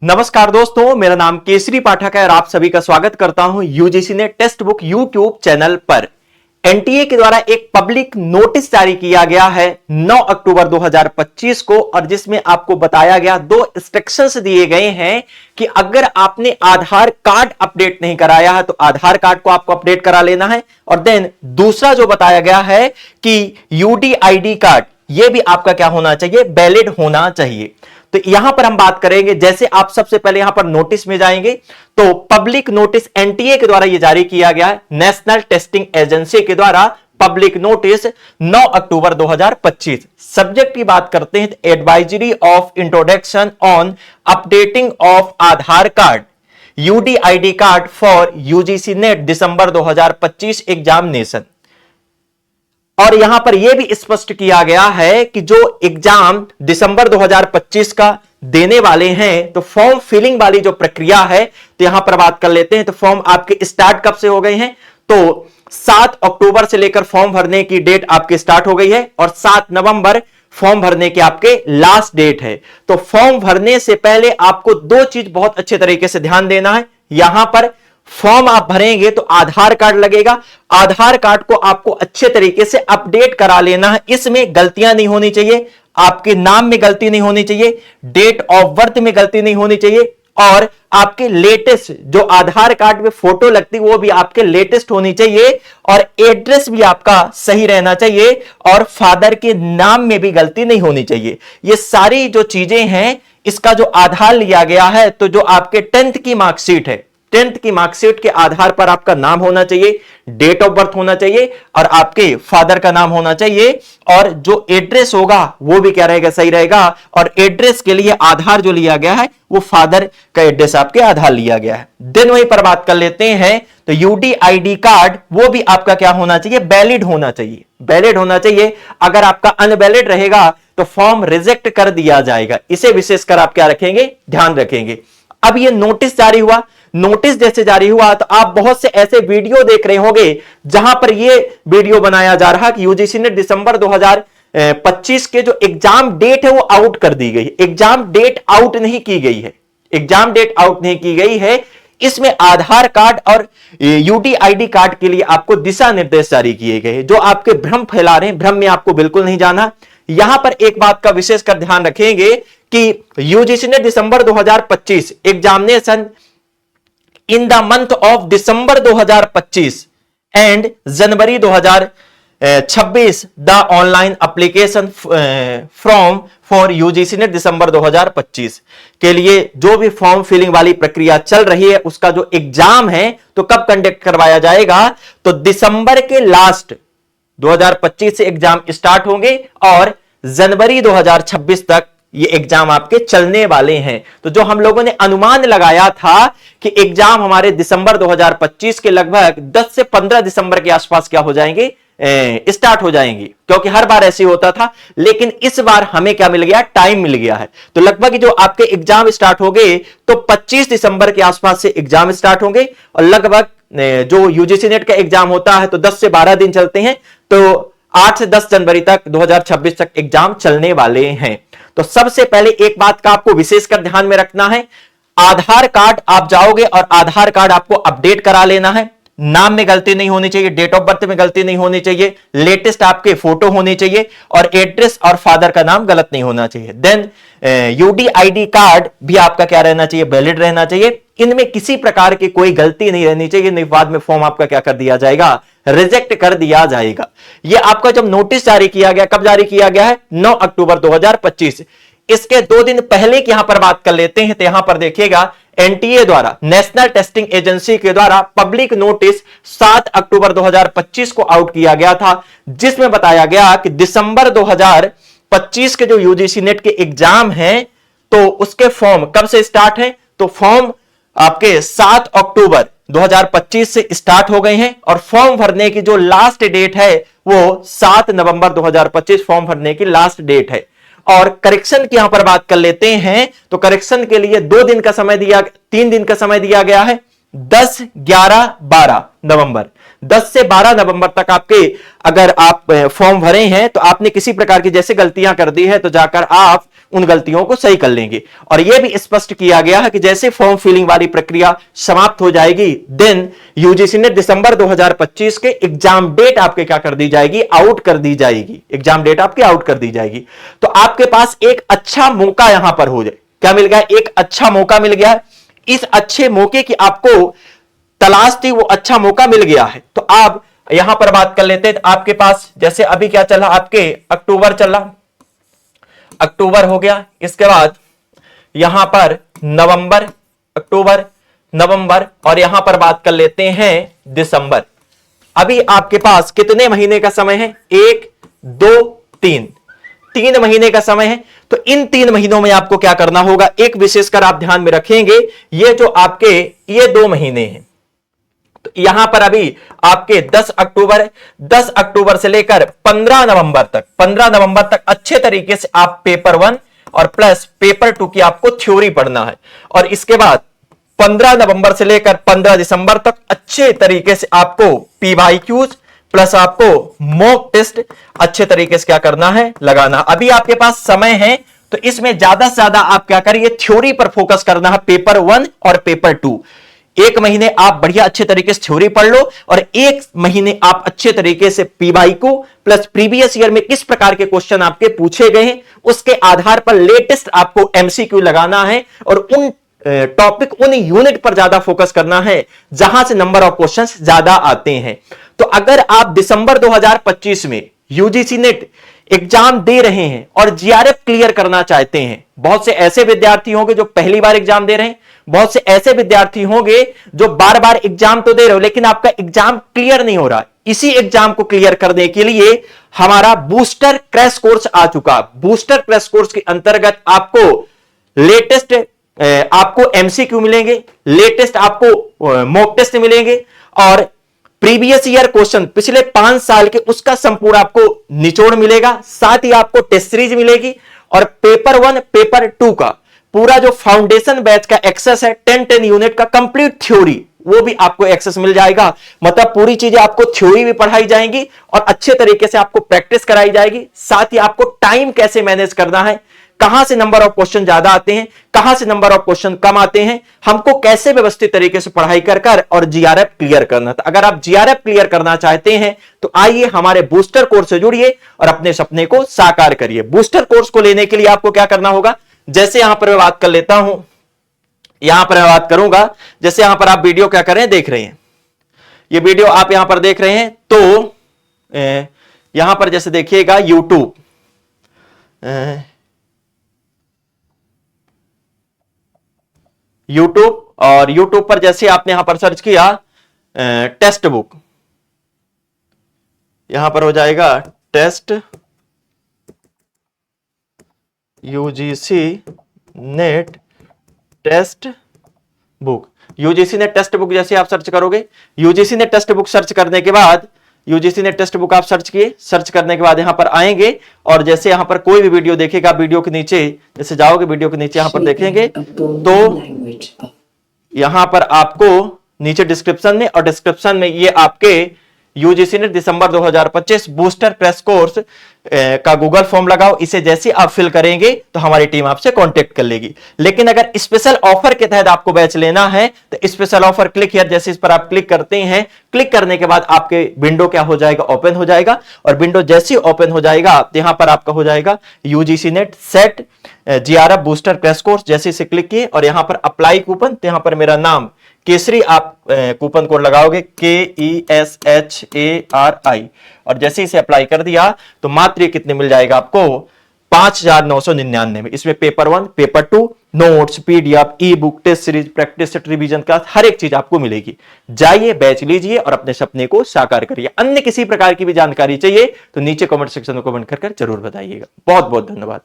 नमस्कार दोस्तों, मेरा नाम केसरी पाठक है और आप सभी का स्वागत करता हूं यूजीसी ने टेक्स्ट बुक यूट्यूब चैनल पर। एनटीए के द्वारा एक पब्लिक नोटिस जारी किया गया है 9 अक्टूबर 2025 को, और जिसमें आपको बताया गया, दो इंस्ट्रक्शंस दिए गए हैं कि अगर आपने आधार कार्ड अपडेट नहीं कराया है तो आधार कार्ड को आपको अपडेट करा लेना है। और देन दूसरा जो बताया गया है कि यूडीआईडी कार्ड, यह भी आपका क्या होना चाहिए, वैलिड होना चाहिए। तो यहां पर हम बात करेंगे, जैसे आप सबसे पहले यहां पर नोटिस में जाएंगे तो पब्लिक नोटिस एनटीए के द्वारा यह जारी किया गया है, नेशनल टेस्टिंग एजेंसी के द्वारा पब्लिक नोटिस 9 अक्टूबर 2025। सब्जेक्ट की बात करते हैं, advisory of introduction on updating of Aadhaar card UDID card for UGC NET December 2025 examination. और यहां पर यह भी स्पष्ट किया गया है कि जो एग्जाम दिसंबर 2025 का देने वाले हैं, तो फॉर्म फिलिंग वाली जो प्रक्रिया है, तो यहां पर बात कर लेते हैं। तो फॉर्म आपके स्टार्ट कब से हो गए हैं, तो 7 अक्टूबर से लेकर फॉर्म भरने की डेट आपकी स्टार्ट हो गई है और 7 नवंबर फॉर्म भरने के आपके लास्ट डेट है। तो फॉर्म भरने से पहले आपको दो चीज बहुत अच्छे तरीके से ध्यान देना है। यहां पर फॉर्म आप भरेंगे तो आधार कार्ड लगेगा, आधार कार्ड को आपको अच्छे तरीके से अपडेट करा लेना है। इसमें गलतियां नहीं होनी चाहिए, आपके नाम में गलती नहीं होनी चाहिए, डेट ऑफ बर्थ में गलती नहीं होनी चाहिए, और आपके लेटेस्ट जो आधार कार्ड में फोटो लगती है वो भी आपके लेटेस्ट होनी चाहिए, और एड्रेस भी आपका सही रहना चाहिए, और फादर के नाम में भी गलती नहीं होनी चाहिए। ये सारी जो चीजें हैं, इसका जो आधार लिया गया है, तो जो आपके 10th की मार्कशीट है, 10th की मार्कशीट के आधार पर आपका नाम होना चाहिए, डेट ऑफ बर्थ होना चाहिए, और आपके फादर का नाम होना चाहिए, और जो एड्रेस होगा वो भी क्या रहेगा, सही रहेगा। और एड्रेस के लिए आधार जो लिया गया है वो फादर का एड्रेस आपके आधार लिया गया है। देन वहीं पर बात कर लेते हैं, तो यूडीआईडी कार्ड वो भी आपका क्या होना चाहिए, वैलिड होना चाहिए, वैलिड होना चाहिए। अगर आपका अनवैलिड रहेगा तो फॉर्म रिजेक्ट कर दिया जाएगा। इसे विशेषकर आप क्या रखेंगे, ध्यान रखेंगे। अब ये नोटिस जारी हुआ, नोटिस जैसे जारी हुआ तो आप बहुत से ऐसे वीडियो देख रहे होंगे जहां पर ये वीडियो बनाया जा रहा कि यूजीसी ने दिसंबर 2025 के जो एग्जाम डेट है वो आउट कर दी गई। एग्जाम डेट आउट नहीं की गई है, एग्जाम डेट आउट नहीं की गई है। इसमें आधार कार्ड और यूडीआईडी कार्ड के लिए आपको दिशा निर्देश जारी किए गए, जो आपके भ्रम फैला रहे हैं। भ्रम में आपको बिल्कुल नहीं जाना। यहां पर एक बात का विशेषकर ध्यान रखेंगे कि यूजीसी ने दिसंबर 2025 examination in the month of December 2025 and January 2026 the online application form for UGC NET December 2025 के लिए जो भी फॉर्म फिलिंग वाली प्रक्रिया चल रही है, उसका जो एग्जाम है तो कब कंडक्ट करवाया जाएगा, तो दिसंबर के लास्ट 2025 से एग्जाम स्टार्ट होंगे और जनवरी 2026 तक ये एग्जाम आपके चलने वाले हैं। तो जो हम लोगों ने अनुमान लगाया था कि एग्जाम हमारे दिसंबर 2025 के लगभग 10 से 15 दिसंबर के आसपास क्या हो जाएंगे, स्टार्ट हो जाएंगे, क्योंकि हर बार ऐसे होता था। लेकिन इस बार हमें क्या मिल गया, टाइम मिल गया है। तो लगभग जो आपके एग्जाम स्टार्ट हो गए तो 25 दिसंबर के आसपास से एग्जाम स्टार्ट होंगे, और लगभग जो यूजीसी नेट का एग्जाम होता है तो 10 से 12 दिन चलते हैं, तो 8 से 10 जनवरी तक 2026 तक एग्जाम चलने वाले हैं। तो सबसे पहले एक बात का आपको विशेषकर ध्यान में रखना है, आधार कार्ड आप जाओगे और आधार कार्ड आपको अपडेट करा लेना है। नाम में गलती नहीं होनी चाहिए, डेट ऑफ बर्थ में गलती नहीं होनी चाहिए, लेटेस्ट आपके फोटो होनी चाहिए, और एड्रेस और फादर का नाम गलत नहीं होना चाहिए। देन यूडीआईडी कार्ड भी आपका क्या रहना चाहिए, वैलिड रहना चाहिए। इनमें किसी प्रकार की कोई गलती नहीं रहनी चाहिए, नहीं बाद में फॉर्म आपका क्या कर दिया जाएगा, रिजेक्ट कर दिया जाएगा। यह आपका जब नोटिस जारी किया गया, कब जारी किया गया है, 9 अक्टूबर 2025। इसके 2 दिन पहले की यहां पर बात कर लेते हैं। तो यहां पर देखिएगा, एनटीए द्वारा, नेशनल टेस्टिंग एजेंसी के द्वारा पब्लिक नोटिस 7 अक्टूबर 2025 को आउट किया गया था, जिसमें बताया गया कि दिसंबर 2025 के जो यूजीसी नेट के एग्जाम हैं तो उसके फॉर्म कब से स्टार्ट है, तो फॉर्म आपके 7 अक्टूबर 2025 से स्टार्ट हो गए हैं, और फॉर्म भरने की जो लास्ट डेट है वो 7 नवंबर 2025 फॉर्म भरने की लास्ट डेट है। और करेक्शन की यहां पर बात कर लेते हैं, तो करेक्शन के लिए 2 दिन का समय दिया, 3 दिन का समय दिया गया है, 10, 11, 12 नवंबर। 10 से 12 नवंबर तक आपके, अगर आप फॉर्म भरे हैं तो आपने किसी प्रकार की जैसे गलतियां कर दी है तो जाकर आप उन गलतियों को सही कर लेंगे। और यह भी स्पष्ट किया गया है कि जैसे फॉर्म फिलिंग वाली प्रक्रिया समाप्त हो जाएगी, देन यूजीसी ने दिसंबर 2025 के एग्जाम डेट आपके क्या कर दी जाएगी, आउट कर दी जाएगी। एग्जाम डेट आपकी आउट कर दी जाएगी। तो आपके पास एक अच्छा मौका यहां पर हो जाए, क्या मिल गया, एक अच्छा मौका मिल गया। इस अच्छे मौके की आपको तलाश थी, वो अच्छा मौका मिल गया है। तो आप यहां पर बात कर लेते हैं। आपके पास जैसे अभी क्या चला, आपके अक्टूबर चला, अक्टूबर हो गया, इसके बाद यहां पर नवंबर, अक्टूबर, नवंबर, और यहां पर बात कर लेते हैं दिसंबर। अभी आपके पास कितने महीने का समय है, 1 2 3, 3 महीने का समय है। तो इन 3 महीनों में आपको क्या करना होगा, एक विशेषकर आप ध्यान में रखेंगे, ये जो आपके ये 2 महीने हैं, तो यहां पर अभी आपके 10 अक्टूबर है, 10 अक्टूबर से लेकर 15 नवंबर तक, 15 नवंबर तक अच्छे तरीके से आप पेपर 1 और प्लस पेपर 2 की आपको थ्योरी पढ़ना है। और इसके बाद 15 नवंबर से लेकर 15 दिसंबर तक अच्छे तरीके से आपको पीवाईक्यूज प्लस आपको मॉक टेस्ट अच्छे तरीके से क्या करना है, लगाना। अभी आपके पास समय है, तो इसमें ज्यादा से ज्यादा आप क्या करिए, थ्योरी पर फोकस करना है, पेपर 1 और पेपर 2। 1 महीने आप बढ़िया अच्छे तरीके से थ्योरी पढ़ लो, और 1 महीने आप अच्छे तरीके से पीवाईक्यू प्लस प्रीवियस ईयर में किस प्रकार के क्वेश्चन आपके पूछे गए हैं, उसके आधार पर लेटेस्ट आपको एमसीक्यू लगाना है, और उन टॉपिक, उन यूनिट पर ज्यादा फोकस करना है जहां से नंबर ऑफ क्वेश्चंस ज्यादा आते हैं। तो अगर आप दिसंबर 2025 में यूजीसी नेट एग्जाम दे रहे हैं और जीआरएफ क्लियर करना चाहते हैं, बहुत से ऐसे विद्यार्थी होंगे जो पहली बार एग्जाम दे रहे हैं, बहुत से ऐसे विद्यार्थी होंगे जो बार बार एग्जाम तो दे रहे हो लेकिन आपका एग्जाम क्लियर नहीं हो रहा है। इसी एग्जाम को क्लियर करने के लिए हमारा बूस्टर क्रैश कोर्स आ चुका। बूस्टर क्रैश कोर्स के अंतर्गत आपको लेटेस्ट आपको एमसीक्यू मिलेंगे, लेटेस्ट आपको मॉक टेस्ट मिलेंगे, और प्रीवियस ईयर क्वेश्चन पिछले 5 साल के उसका संपूर्ण आपको निचोड़ मिलेगा। साथ ही आपको टेस्ट सीरीज मिलेगी, और पेपर 1 पेपर 2 का पूरा जो फाउंडेशन बैच का एक्सेस है 10 यूनिट का कंप्लीट थ्योरी, वो भी आपको एक्सेस मिल जाएगा। मतलब पूरी चीजें आपको थ्योरी भी पढ़ाई जाएंगी और अच्छे तरीके से आपको प्रैक्टिस कराई जाएगी। साथ ही आपको टाइम कैसे मैनेज करना है, कहां से नंबर ऑफ क्वेश्चन ज्यादा आते हैं, कहां से नंबर ऑफ क्वेश्चन कम आते हैं, हमको कैसे व्यवस्थित तरीके से पढ़ाई कर और जीआरएफ क्लियर करना। तो अगर आप जीआरएफ क्लियर करना चाहते हैं तो आइए हमारे बूस्टर कोर्स से जुड़िए और अपने सपने को साकार करिए। बूस्टर कोर्स को लेने के लिए आपको क्या करना होगा, जैसे यहां पर मैं बात कर लेता हूं, यहां पर मैं बात करूंगा, जैसे यहां पर आप वीडियो क्या कर रहे हैं, देख रहे हैं, ये वीडियो आप यहां पर देख रहे हैं, तो यहां पर जैसे देखिएगा यूट्यूब, और यूट्यूब पर जैसे आपने यहां पर सर्च किया टेस्ट बुक, यहां पर हो जाएगा test UGC NET test book. UGC NET test book जैसे आप सर्च करोगे, UGC NET test book search करने के बाद, यूजीसी नेट टेस्ट बुक आप सर्च किए, सर्च करने के बाद यहां पर आएंगे, और जैसे यहां पर कोई भी वीडियो देखेगा, वीडियो के नीचे जैसे जाओगे, वीडियो के नीचे यहां पर देखेंगे तो यहां पर आपको नीचे डिस्क्रिप्शन में, और डिस्क्रिप्शन में ये आपके यूजीसी ने दिसंबर 2025 बूस्टर क्रैश कोर्स का गूगल फॉर्म लगाओ। इसे जैसे आप फिल करेंगे तो हमारी टीम आपसे कांटेक्ट कर लेगी। लेकिन अगर स्पेशल ऑफर के तहत आपको बैच लेना है तो स्पेशल ऑफर क्लिक हियर, जैसे इस पर आप क्लिक करते हैं, क्लिक करने के बाद आपके विंडो क्या हो जाएगा, ओपन हो जाएगा, और विंडो जैसे ओपन हो जाएगा तो यहां पर आपका हो जाएगा UGC net set GRF booster crash course. जैसे इसे क्लिक किए और यहां पर अप्लाई कूपन, तो यहां पर मेरा नाम केसरी आप कूपन कोड लगाओगे KESHARI, और जैसे इसे अप्लाई कर दिया तो मात्र ये कितने मिल जाएगा आपको, 5,999 में। इसमें paper 1 paper 2 notes, PDF, e book, test series, practice set, revision class, हर एक चीज आपको मिलेगी। जाइए बैच लीजिए और अपने सपने को साकार करिए। अन्य किसी प्रकार की भी जानकारी चाहिए तो नीचे कमेंट सेक्शन में कमेंट कर जरूर बताइएगा। बहुत बहुत धन्यवाद।